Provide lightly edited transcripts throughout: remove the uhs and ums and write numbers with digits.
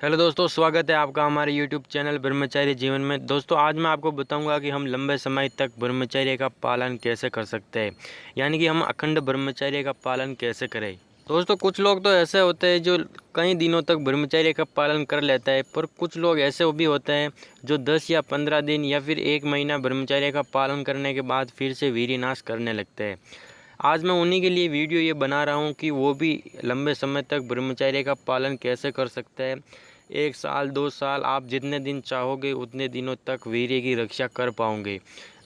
Hello दोस्तों, स्वागत है आपका हमारे यूट्यूब चैनल ब्रह्मचर्य जीवन में। दोस्तों आज मैं आपको बताऊंगा कि हम लंबे समय तक ब्रह्मचर्य का पालन कैसे कर सकते हैं, यानी कि हम अखंड ब्रह्मचर्य का पालन कैसे करें। दोस्तों कुछ लोग तो ऐसे होते हैं जो कई दिनों तक ब्रह्मचर्य का पालन कर लेता है, पर कुछ लोग ऐसे भी होते हैं जो 10 या 15 दिन या फिर 1 महीना ब्रह्मचर्य का पालन करने के बाद फिर से वीर्यनाश करने लगते हैं। आज मैं उन्हीं के लिए वीडियो ये बना रहा हूँ कि वो भी लंबे समय तक ब्रह्मचर्य का पालन कैसे कर सकते हैं। 1 साल 2 साल आप जितने दिन चाहोगे उतने दिनों तक वीर्य की रक्षा कर पाओगे।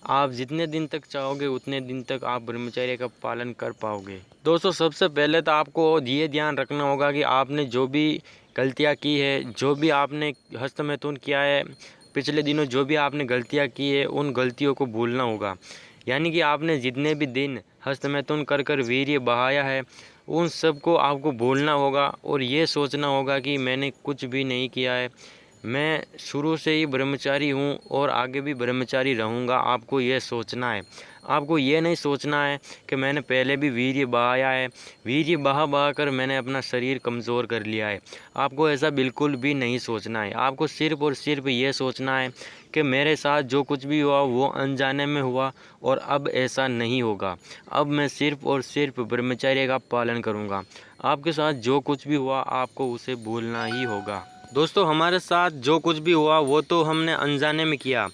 आप जितने दिन तक चाहोगे उतने दिन तक आप ब्रह्मचर्य का पालन कर पाओगे। दोस्तों सबसे पहले तो आपको ये ध्यान रखना होगा कि आपने जो भी गलतियाँ की है, जो भी आपने हस्तमैथुन किया है, पिछले दिनों जो भी आपने गलतियाँ की है, उन गलतियों को भूलना होगा। यानी कि आपने जितने भी दिन हस्तमैथुन कर कर वीर्य बहाया है, उन सब को आपको भूलना होगा और ये सोचना होगा कि मैंने कुछ भी नहीं किया है, मैं शुरू से ही ब्रह्मचारी हूँ और आगे भी ब्रह्मचारी रहूँगा। आपको ये सोचना है। आपको ये नहीं सोचना है कि मैंने पहले भी वीर्य बहाया है, वीर्य बहा कर मैंने अपना शरीर कमज़ोर कर लिया है। आपको ऐसा बिल्कुल भी नहीं सोचना है। आपको सिर्फ़ और सिर्फ ये सोचना है कि मेरे साथ जो कुछ भी हुआ वो अनजाने में हुआ और अब ऐसा नहीं होगा। अब मैं सिर्फ़ और सिर्फ ब्रह्मचर्य का पालन करूँगा। आपके साथ जो कुछ भी हुआ आपको उसे भूलना ही होगा। दोस्तों हमारे साथ जो कुछ भी हुआ वो तो हमने अनजाने में किया।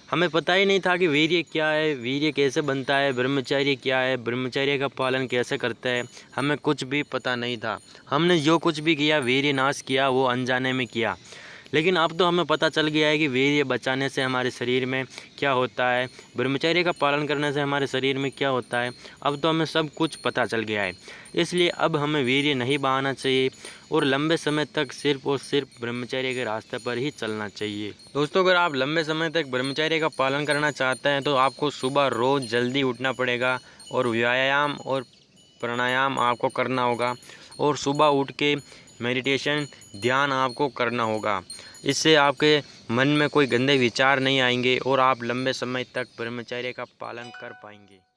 हमें पता ही नहीं था कि वीर्य क्या है, वीर्य कैसे बनता है, ब्रह्मचर्य क्या है, ब्रह्मचर्य का पालन कैसे करते हैं, हमें कुछ भी पता नहीं था। हमने जो कुछ भी किया, वीर्य नाश किया, वो अनजाने में किया। लेकिन अब तो हमें पता चल गया है कि वीर्य बचाने से हमारे शरीर में क्या होता है, ब्रह्मचर्य का पालन करने से हमारे शरीर में क्या होता है। अब तो हमें सब कुछ पता चल गया है, इसलिए अब हमें वीर्य नहीं बहाना चाहिए और लंबे समय तक सिर्फ और सिर्फ ब्रह्मचर्य के रास्ते पर ही चलना चाहिए। दोस्तों अगर आप लंबे समय तक ब्रह्मचर्य का पालन करना चाहते हैं तो आपको सुबह रोज़ जल्दी उठना पड़ेगा और व्यायाम और प्राणायाम आपको करना होगा और सुबह उठ के मेडिटेशन ध्यान आपको करना होगा। इससे आपके मन में कोई गंदे विचार नहीं आएंगे और आप लंबे समय तक ब्रह्मचर्य का पालन कर पाएंगे।